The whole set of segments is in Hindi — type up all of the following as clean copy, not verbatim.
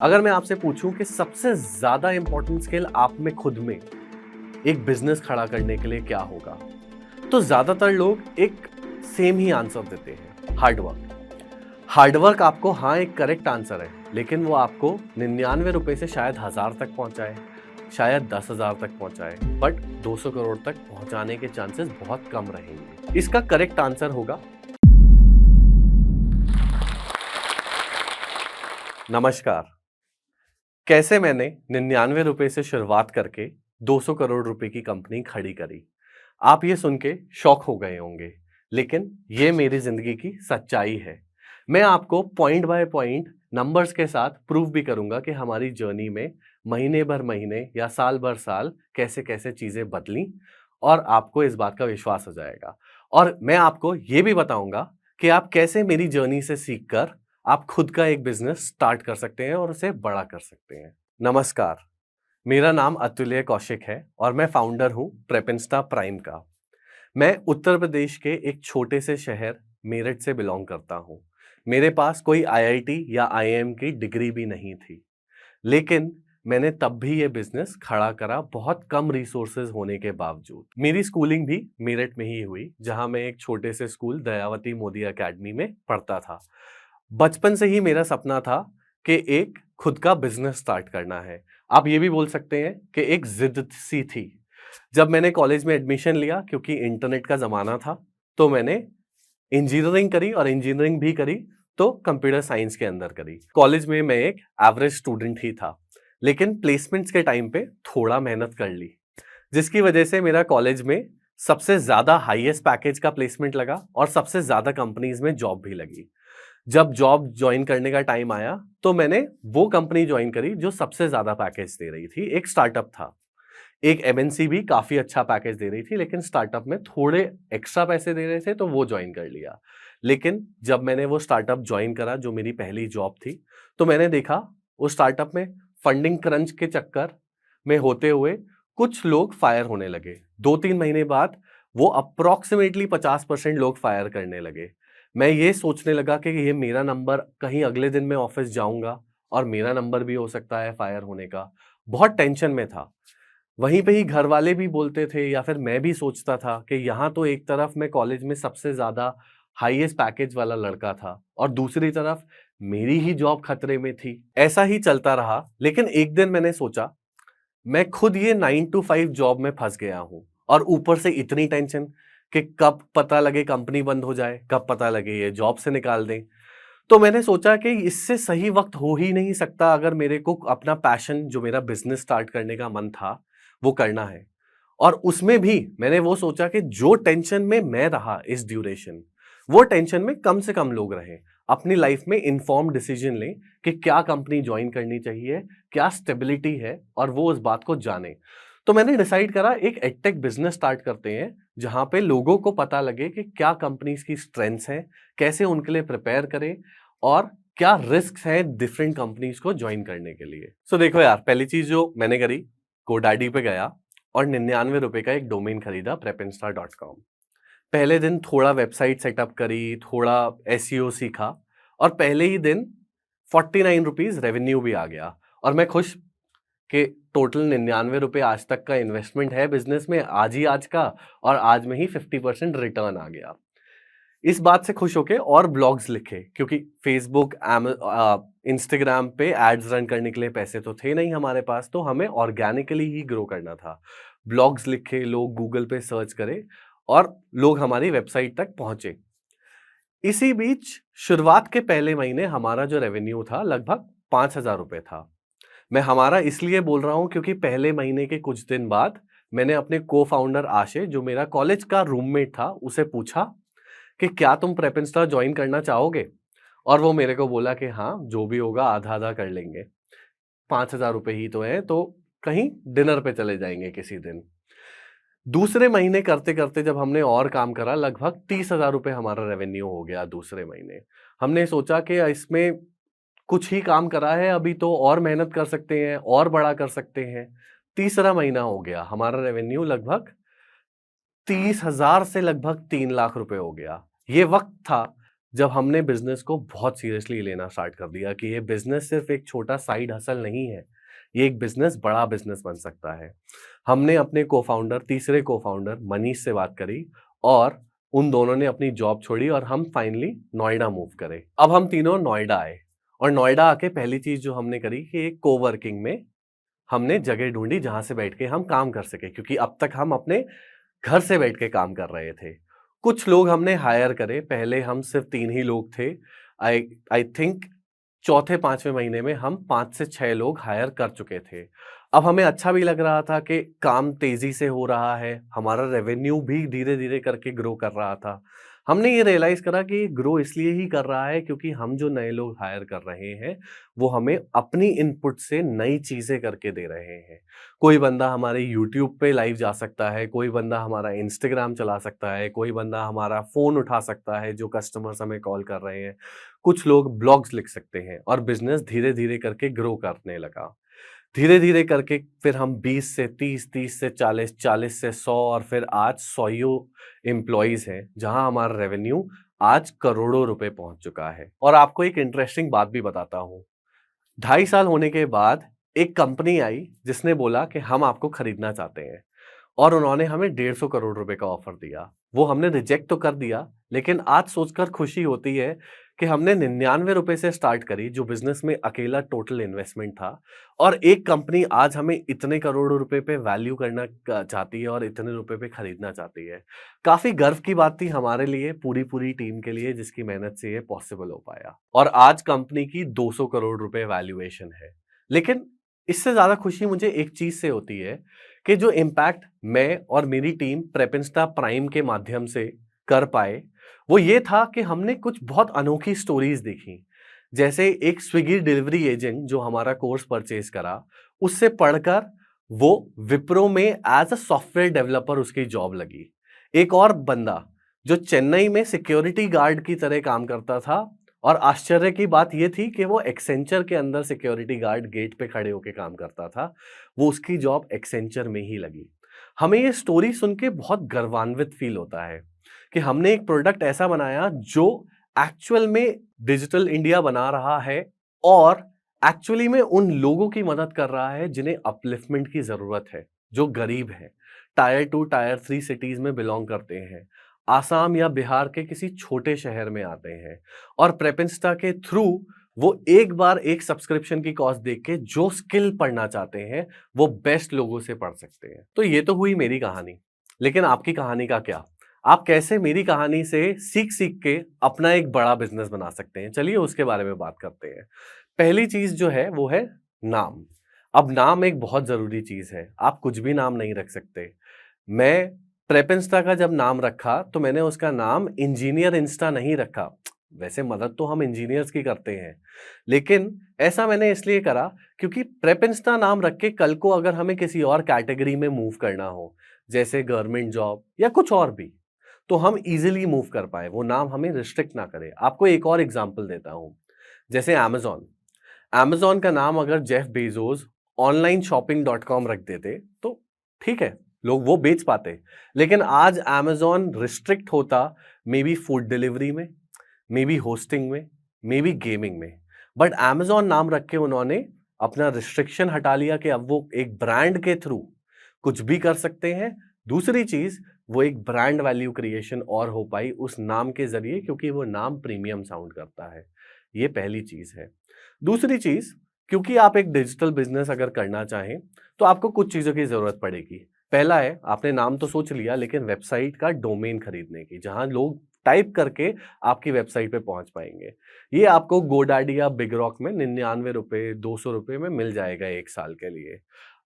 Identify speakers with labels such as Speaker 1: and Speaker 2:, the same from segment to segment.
Speaker 1: अगर मैं आपसे पूछूं कि सबसे ज्यादा इंपॉर्टेंट स्किल आप में खुद में एक बिजनेस खड़ा करने के लिए क्या होगा, तो ज्यादातर लोग एक सेम ही आंसर देते हैं, हार्डवर्क। हार्डवर्क आपको हाँ एक करेक्ट आंसर है, लेकिन वो आपको 99 रुपए से शायद 1000 तक पहुंचाए, शायद 10,000 तक पहुंचाए, बट 200 करोड़ तक पहुंचाने के चांसेस बहुत कम रहेंगे। इसका करेक्ट आंसर होगा नमस्कार। कैसे मैंने 99 रुपए से शुरुआत करके 200 करोड़ रुपए की कंपनी खड़ी करी। आप ये सुन के शॉक हो गए होंगे, लेकिन ये मेरी जिंदगी की सच्चाई है। मैं आपको पॉइंट बाय पॉइंट नंबर्स के साथ प्रूव भी करूंगा कि हमारी जर्नी में महीने भर महीने या साल भर साल कैसे कैसे चीजें बदली, और आपको इस बात का विश्वास हो जाएगा। और मैं आपको ये भी बताऊंगा कि आप कैसे मेरी जर्नी से सीखकर आप खुद का एक बिजनेस स्टार्ट कर सकते हैं और उसे बड़ा कर सकते हैं। नमस्कार, मेरा नाम अतुल्य कौशिक है और मैं फाउंडर हूं प्रेपिंस्टा प्राइम का। मैं उत्तर प्रदेश के एक छोटे से शहर मेरठ से बिलोंग करता हूं। मेरे पास कोई आईआईटी या आईआईएम की डिग्री भी नहीं थी, लेकिन मैंने तब भी ये बिजनेस खड़ा करा, बहुत कम रिसोर्सेज होने के बावजूद। मेरी स्कूलिंग भी मेरठ में ही हुई, जहां मैं एक छोटे से स्कूल दयावती मोदी एकेडमी में पढ़ता था। बचपन से ही मेरा सपना था कि एक खुद का बिजनेस स्टार्ट करना है। आप ये भी बोल सकते हैं कि एक जिद सी थी। जब मैंने कॉलेज में एडमिशन लिया, क्योंकि इंटरनेट का जमाना था, तो मैंने इंजीनियरिंग करी, और इंजीनियरिंग भी करी तो कंप्यूटर साइंस के अंदर करी। कॉलेज में मैं एक एवरेज स्टूडेंट ही था, लेकिन प्लेसमेंट्स के टाइम पे थोड़ा मेहनत कर ली, जिसकी वजह से मेरा कॉलेज में सबसे ज्यादा हाईएस्ट पैकेज का प्लेसमेंट लगा और सबसे ज्यादा कंपनीज में जॉब भी लगी। जब जॉब ज्वाइन करने का टाइम आया, तो मैंने वो कंपनी ज्वाइन करी जो सबसे ज्यादा पैकेज दे रही थी। एक स्टार्टअप था। एक एमएनसी भी काफी अच्छा पैकेज दे रही थी, लेकिन स्टार्टअप में थोड़े एक्स्ट्रा पैसे दे रहे थे, तो वो ज्वाइन कर लिया। लेकिन जब मैंने वो स्टार्टअप ज्वाइन करा, जो मेरी पहली जॉब थी, तो मैंने देखा वो स्टार्टअप में फंडिंग क्रंच के चक्कर में होते हुए कुछ लोग फायर होने लगे। 2-3 महीने बाद वो अप्रोक्सीमेटली 50% लोग फायर करने लगे। मैं ये सोचने लगा कि ये मेरा नंबर, कहीं अगले दिन मैं ऑफिस जाऊंगा और मेरा नंबर भी हो सकता है फायर होने का। बहुत टेंशन में था। वहीं पे ही घर वाले भी बोलते थे, या फिर मैं भी सोचता था कि यहाँ तो एक तरफ मैं कॉलेज में सबसे ज्यादा हाईएस्ट पैकेज वाला लड़का था, और दूसरी तरफ मेरी ही जॉब खतरे में थी। ऐसा ही चलता रहा, लेकिन एक दिन मैंने सोचा, मैं खुद ये 9 to 5 जॉब में फंस गया हूं, और ऊपर से इतनी टेंशन कि कब पता लगे कंपनी बंद हो जाए, कब पता लगे ये जॉब से निकाल दें। तो मैंने सोचा कि इससे सही वक्त हो ही नहीं सकता अगर मेरे को अपना पैशन, जो मेरा बिजनेस स्टार्ट करने का मन था, वो करना है। और उसमें भी मैंने वो सोचा कि जो टेंशन में मैं रहा इस ड्यूरेशन, वो टेंशन में कम से कम लोग रहें। अपनी लाइफ में इन्फॉर्म डिसीजन लें कि क्या कंपनी ज्वाइन करनी चाहिए, क्या स्टेबिलिटी है, और वो उस बात को जाने। तो मैंने डिसाइड करा एक एडटेक बिजनेस स्टार्ट करते हैं, जहां पे लोगों को पता लगे कि क्या कंपनीज की स्ट्रेंथ्स हैं, कैसे उनके लिए प्रिपेयर करें, और क्या रिस्क हैं डिफरेंट कंपनीज को ज्वाइन करने के लिए। सो देखो यार, पहली चीज जो मैंने करी, गोडैडी पे गया और 99 रुपए का एक डोमेन खरीदा, prepinsta.com। पहले दिन थोड़ा वेबसाइट सेटअप करी, थोड़ा एसईओ सीखा, और पहले ही दिन 49 रुपीज रेवेन्यू भी आ गया। और मैं खुश कि टोटल 99 रुपए आज तक का इन्वेस्टमेंट है बिजनेस में, आज ही आज का, और आज में ही 50% रिटर्न आ गया। इस बात से खुश होके और ब्लॉग्स लिखे, क्योंकि फेसबुक, इंस्टाग्राम पे एड्स रन करने के लिए पैसे तो थे नहीं हमारे पास, तो हमें ऑर्गेनिकली ही ग्रो करना था। ब्लॉग्स लिखे, लोग गूगल पे सर्च करे, और लोग हमारी वेबसाइट तक पहुंचे। इसी बीच शुरुआत के पहले महीने हमारा जो रेवेन्यू था लगभग 5,000 रुपए था। मैं हमारा इसलिए बोल रहा हूं क्योंकि पहले महीने के कुछ दिन बाद मैंने अपने को फाउंडर आशे, जो मेरा कॉलेज का रूममेट था, उसे पूछा कि क्या तुम प्रेपिंस्टा ज्वाइन करना चाहोगे। और वो मेरे को बोला कि हाँ, जो भी होगा आधा आधा कर लेंगे, 5,000 रुपए ही तो है, तो कहीं डिनर पे चले जाएंगे किसी दिन। दूसरे महीने करते करते जब हमने और काम करा, लगभग 30,000 रुपए हमारा रेवेन्यू हो गया दूसरे महीने। हमने सोचा कि इसमें कुछ ही काम करा है अभी, तो और मेहनत कर सकते हैं और बड़ा कर सकते हैं। तीसरा महीना हो गया, हमारा रेवेन्यू लगभग 30,000 से लगभग 3 लाख रुपए हो गया। ये वक्त था जब हमने बिजनेस को बहुत सीरियसली लेना स्टार्ट कर दिया कि ये बिजनेस सिर्फ एक छोटा साइड हसल नहीं है, ये एक बिजनेस बड़ा बिजनेस बन सकता है। हमने अपने तीसरे को-फाउंडर मनीष से बात करी और उन दोनों ने अपनी जॉब छोड़ी और हम फाइनली नोएडा मूव करे। अब हम तीनों नोएडा आए और नोएडा आके पहली चीज जो हमने करी कि एक कोवर्किंग में हमने जगह ढूंढी जहां से बैठ के हम काम कर सके, क्योंकि अब तक हम अपने घर से बैठ के काम कर रहे थे। कुछ लोग हमने हायर करे, पहले हम सिर्फ 3 ही लोग थे। आई आई थिंक चौथे 5वें महीने में हम 5 से 6 लोग हायर कर चुके थे। अब हमें अच्छा भी लग रहा था कि काम तेज़ी से हो रहा है, हमारा रेवेन्यू भी धीरे-धीरे करके ग्रो कर रहा था। हमने ये रियलाइज़ करा कि ग्रो इसलिए ही कर रहा है क्योंकि हम जो नए लोग हायर कर रहे हैं, वो हमें अपनी इनपुट से नई चीज़ें करके दे रहे हैं। कोई बंदा हमारे यूट्यूब पे लाइव जा सकता है, कोई बंदा हमारा इंस्टाग्राम चला सकता है, कोई बंदा हमारा फ़ोन उठा सकता है जो कस्टमर्स हमें कॉल कर रहे हैं। कुछ लोग ब्लॉग्स लिख सकते हैं और बिज़नेस धीरे-धीरे करके ग्रो करने लगा। धीरे-धीरे करके फिर हम 20 से 30, 30 से 40, 40 से 100 और फिर आज सौयों एम्प्लॉइज़ हैं, जहां हमारा रेवेन्यू आज करोड़ों रुपए पहुंच चुका है। और आपको एक इंटरेस्टिंग बात भी बताता हूं। 2.5 साल होने के बाद एक कंपनी आई जिसने बोला कि हम आपको खरीदना चाहते हैं और उन्होंने हमें 150 करोड़ रुपए का ऑफर दिया। वो हमने रिजेक्ट तो कर दिया, लेकिन आज सोचकर खुशी होती है कि हमने 99 रुपए से स्टार्ट करी, जो बिज़नेस में अकेला टोटल इन्वेस्टमेंट था, और एक कंपनी आज हमें इतने करोड़ रुपए पे वैल्यू करना चाहती है और इतने रुपए पे खरीदना चाहती है। काफ़ी गर्व की बात थी हमारे लिए, पूरी टीम के लिए, जिसकी मेहनत से ये पॉसिबल हो पाया। और आज कंपनी की 200 करोड़ रुपए वैल्यूएशन है। लेकिन इससे ज़्यादा खुशी मुझे एक चीज़ से होती है कि जो इम्पैक्ट मैं और मेरी टीम प्रेपिंस्टा प्राइम के माध्यम से कर पाए, वो ये था कि हमने कुछ बहुत अनोखी स्टोरीज देखी। जैसे एक स्विगी डिलीवरी एजेंट जो हमारा कोर्स परचेज करा, उससे पढ़कर वो विप्रो में एज अ सॉफ्टवेयर डेवलपर उसकी जॉब लगी। एक और बंदा जो चेन्नई में सिक्योरिटी गार्ड की तरह काम करता था, और आश्चर्य की बात यह थी कि वो एक्सेंचर के अंदर सिक्योरिटी गार्ड गेट पे खड़े होकर काम करता था, वो उसकी जॉब एक्सेंचर में ही लगी। हमें ये स्टोरी सुन के बहुत गर्वान्वित फील होता है कि हमने एक प्रोडक्ट ऐसा बनाया जो एक्चुअल में डिजिटल इंडिया बना रहा है और एक्चुअली में उन लोगों की मदद कर रहा है जिन्हें अपलिफ्टमेंट की जरूरत है, जो गरीब है, टायर 2 टायर 3 सिटीज में बिलोंग करते हैं, आसाम या बिहार के किसी छोटे शहर में आते हैं, और प्रेपिंस्टा के थ्रू वो एक बार एक सब्सक्रिप्शन की कॉस्ट देख के जो स्किल पढ़ना चाहते हैं वो बेस्ट लोगों से पढ़ सकते हैं। तो ये तो हुई मेरी कहानी, लेकिन आपकी कहानी का क्या? आप कैसे मेरी कहानी से सीख सीख के अपना एक बड़ा बिजनेस बना सकते हैं? चलिए उसके बारे में बात करते हैं। पहली चीज जो है वो है नाम। अब नाम एक बहुत जरूरी चीज है, आप कुछ भी नाम नहीं रख सकते। मैं प्रेप इंस्टा का जब नाम रखा तो मैंने उसका नाम इंजीनियर इंस्टा नहीं रखा। वैसे मदद तो हम इंजीनियर्स की करते हैं, लेकिन ऐसा मैंने इसलिए करा क्योंकि प्रेप इंस्टा नाम रख के कल को अगर हमें किसी और कैटेगरी में मूव करना हो, जैसे गवर्नमेंट जॉब या कुछ और भी, तो हम इजीली मूव कर पाए, वो नाम हमें रिस्ट्रिक्ट ना करे। आपको एक और एग्जांपल देता हूं, जैसे अमेज़न। अमेज़न का नाम अगर Jeff Bezos online shopping dot com रख देते तो ठीक है, लोग वो बेच पाते। लेकिन आज अमेज़न रिस्ट्रिक्ट होता मे बी फूड डिलीवरी में, मे बी होस्टिंग में, मे बी गेमिंग में। बट अमेज़न नाम रख के उन्होंने अपना रिस्ट्रिक्शन हटा लिया कि अब वो एक ब्रांड के थ्रू कुछ भी कर सकते हैं। दूसरी चीज, वो एक ब्रांड वैल्यू क्रिएशन और हो पाई उस नाम के जरिए, क्योंकि वो नाम प्रीमियम साउंड करता है। ये पहली चीज है। दूसरी चीज, क्योंकि आप एक डिजिटल बिजनेस अगर करना चाहें तो आपको कुछ चीजों की जरूरत पड़ेगी। पहला है, आपने नाम तो सोच लिया, लेकिन वेबसाइट का डोमेन खरीदने की, जहां लोग टाइप करके आपकी वेबसाइट पे पहुंच पाएंगे। ये आपको गोडैडी या बिग रॉक में 99 रुपए 200 रुपए में मिल जाएगा 1 साल के लिए।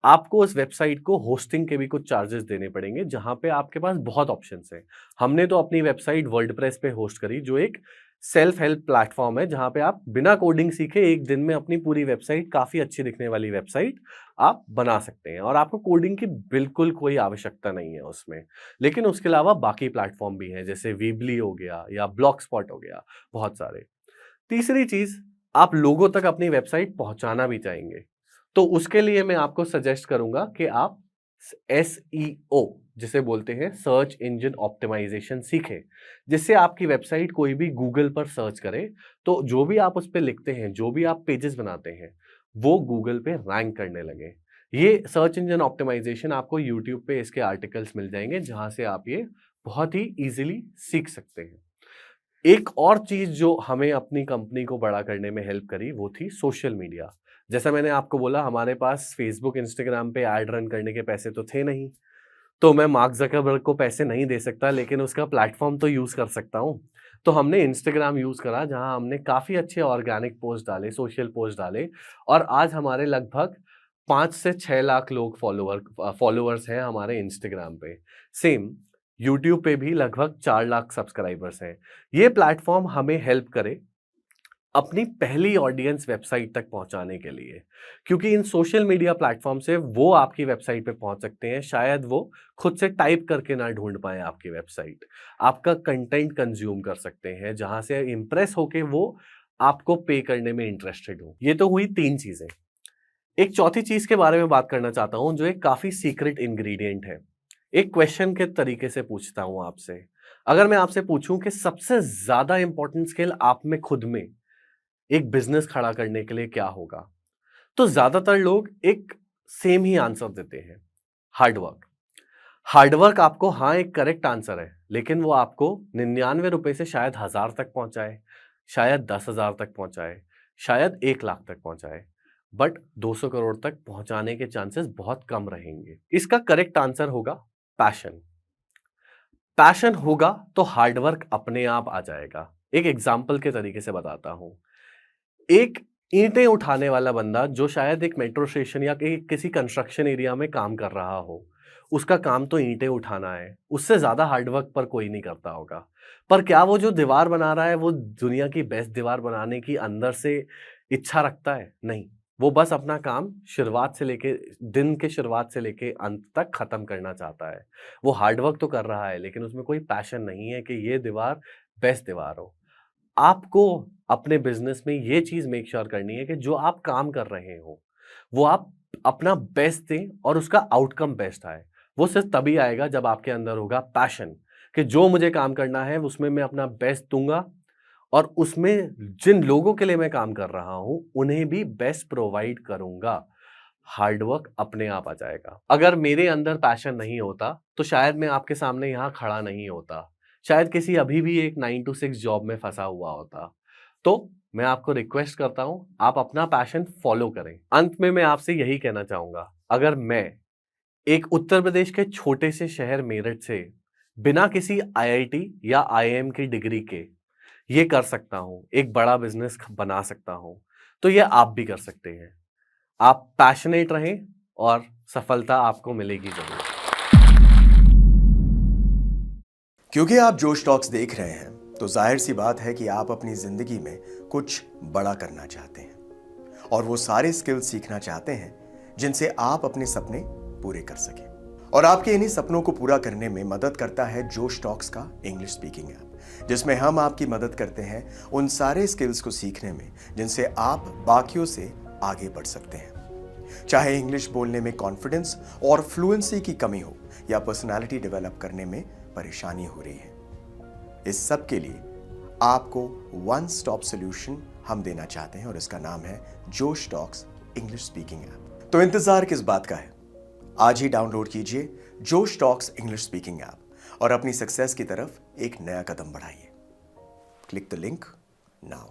Speaker 1: आपको उस वेबसाइट को होस्टिंग के भी कुछ चार्जेस देने पड़ेंगे, जहां पे आपके पास बहुत ऑप्शंस हैं। हमने तो अपनी वेबसाइट वर्डप्रेस पे होस्ट करी, जो एक सेल्फ हेल्प प्लेटफॉर्म है, जहां पे आप बिना कोडिंग सीखे एक दिन में अपनी पूरी वेबसाइट, काफी अच्छी दिखने वाली वेबसाइट आप बना सकते हैं, और आपको कोडिंग की बिल्कुल कोई आवश्यकता नहीं है उसमें। लेकिन उसके अलावा बाकी प्लेटफॉर्म भी हैं, जैसे वीबली हो गया या ब्लॉक स्पॉट हो गया, बहुत सारे। तीसरी चीज, आप लोगों तक अपनी वेबसाइट पहुंचाना भी चाहेंगे, तो उसके लिए मैं आपको सजेस्ट करूंगा कि आप एसईओ जिसे बोलते हैं सर्च इंजन ऑप्टिमाइजेशन सीखें, जिससे आपकी वेबसाइट कोई भी गूगल पर सर्च करे तो जो भी आप उस पे लिखते हैं, जो भी आप पेजेस बनाते हैं, वो गूगल पे रैंक करने लगे। ये सर्च इंजन ऑप्टिमाइजेशन आपको यूट्यूब पे इसके आर्टिकल्स मिल जाएंगे, जहां से आप ये बहुत ही इजीली सीख सकते हैं। एक और चीज जो हमें अपनी कंपनी को बड़ा करने में हेल्प करी वो थी सोशल मीडिया। जैसा मैंने आपको बोला, हमारे पास फेसबुक, इंस्टाग्राम पे ऐड रन करने के पैसे तो थे नहीं, तो मैं मार्क जकरबर्ग को पैसे नहीं दे सकता, लेकिन उसका प्लेटफॉर्म तो यूज कर सकता हूँ। तो हमने इंस्टाग्राम यूज करा, जहां हमने काफी अच्छे ऑर्गेनिक पोस्ट डाले, सोशल पोस्ट डाले, और आज हमारे लगभग 5 से 6 लाख लोग फॉलोअर्स हैं हमारे इंस्टाग्राम पे। सेम यूट्यूब पे भी लगभग 4 लाख सब्सक्राइबर्स हैं। ये प्लेटफॉर्म हमें हेल्प करे अपनी पहली ऑडियंस वेबसाइट तक पहुंचाने के लिए, क्योंकि इन सोशल मीडिया प्लेटफॉर्म से वो आपकी वेबसाइट पे पहुंच सकते हैं, शायद वो खुद से टाइप करके ना ढूंढ पाए आपकी वेबसाइट, आपका कंटेंट कंज्यूम कर सकते हैं, जहां से इंप्रेस होके वो आपको पे करने में इंटरेस्टेड हो। ये तो हुई 3 चीजें। एक चौथी चीज के बारे में बात करना चाहता हूं, जो एक काफी सीक्रेट इंग्रेडिएंट है। एक क्वेश्चन के तरीके से पूछता हूं आपसे। अगर मैं आपसे पूछूं कि सबसे ज्यादा इंपॉर्टेंट स्किल आप में खुद में एक बिजनेस खड़ा करने के लिए क्या होगा, तो ज्यादातर लोग एक सेम ही आंसर देते हैं, हार्डवर्क। हार्डवर्क आपको, हाँ, एक करेक्ट आंसर है, लेकिन वो आपको 99 रुपए से शायद 1000 तक पहुंचाए, शायद 10,000 तक पहुंचाए, शायद 1 लाख तक पहुंचाए, बट 200 करोड़ तक पहुंचाने के चांसेस बहुत कम रहेंगे। इसका करेक्ट आंसर होगा पैशन। पैशन होगा तो हार्डवर्क अपने आप आ जाएगा। एक एग्जाम्पल के तरीके से बताता हूं। एक ईंटें उठाने वाला बंदा जो शायद एक मेट्रो स्टेशन या किसी कंस्ट्रक्शन एरिया में काम कर रहा हो, उसका काम तो ईंटें उठाना है, उससे ज्यादा हार्डवर्क पर कोई नहीं करता होगा। पर क्या वो जो दीवार बना रहा है वो दुनिया की बेस्ट दीवार बनाने की अंदर से इच्छा रखता है? नहीं, वो बस अपना काम शुरुआत से लेके, दिन के शुरुआत से लेके अंत तक खत्म करना चाहता है। वो हार्डवर्क तो कर रहा है, लेकिन उसमें कोई पैशन नहीं है कि ये दीवार बेस्ट दीवार हो। आपको अपने बिजनेस में ये चीज मेक श्योर करनी है कि जो आप काम कर रहे हो वो आप अपना बेस्ट दें और उसका आउटकम बेस्ट आए। वो सिर्फ तभी आएगा जब आपके अंदर होगा पैशन, कि जो मुझे काम करना है उसमें मैं अपना बेस्ट दूंगा, और उसमें जिन लोगों के लिए मैं काम कर रहा हूं उन्हें भी बेस्ट प्रोवाइड करूंगा। हार्डवर्क अपने आप आ जाएगा। अगर मेरे अंदर पैशन नहीं होता तो शायद मैं आपके सामने यहां खड़ा नहीं होता, शायद किसी अभी भी एक 9 to 6 जॉब में फंसा हुआ होता। तो मैं आपको रिक्वेस्ट करता हूं, आप अपना पैशन फॉलो करें। अंत में मैं आपसे यही कहना चाहूंगा, अगर मैं एक उत्तर प्रदेश के छोटे से शहर मेरठ से बिना किसी आईआईटी या आईआईएम की डिग्री के ये कर सकता हूं, एक बड़ा बिजनेस बना सकता हूं, तो ये आप भी कर सकते हैं। आप पैशनेट रहें और सफलता आपको मिलेगी जरूर।
Speaker 2: क्योंकि आप जोश टॉक्स देख रहे हैं तो जाहिर सी बात है कि आप अपनी जिंदगी में कुछ बड़ा करना चाहते हैं और वो सारे स्किल्स सीखना चाहते हैं जिनसे आप अपने सपने पूरे कर सकें। और आपके इन्हीं सपनों को पूरा करने में मदद करता है जोश टॉक्स का इंग्लिश स्पीकिंग ऐप, जिसमें हम आपकी मदद करते हैं उन सारे स्किल्स को सीखने में जिनसे आप बाकियों से आगे बढ़ सकते हैं। चाहे इंग्लिश बोलने में कॉन्फिडेंस और फ्लुएंसी की कमी हो या पर्सनालिटी डेवलप करने में परेशानी हो रही है, इस सब के लिए आपको वन स्टॉप सॉल्यूशन हम देना चाहते हैं और इसका नाम है जोश टॉक्स इंग्लिश स्पीकिंग ऐप। तो इंतजार किस बात का है? आज ही डाउनलोड कीजिए जोश टॉक्स इंग्लिश स्पीकिंग ऐप और अपनी सक्सेस की तरफ एक नया कदम बढ़ाइए। Click the link now.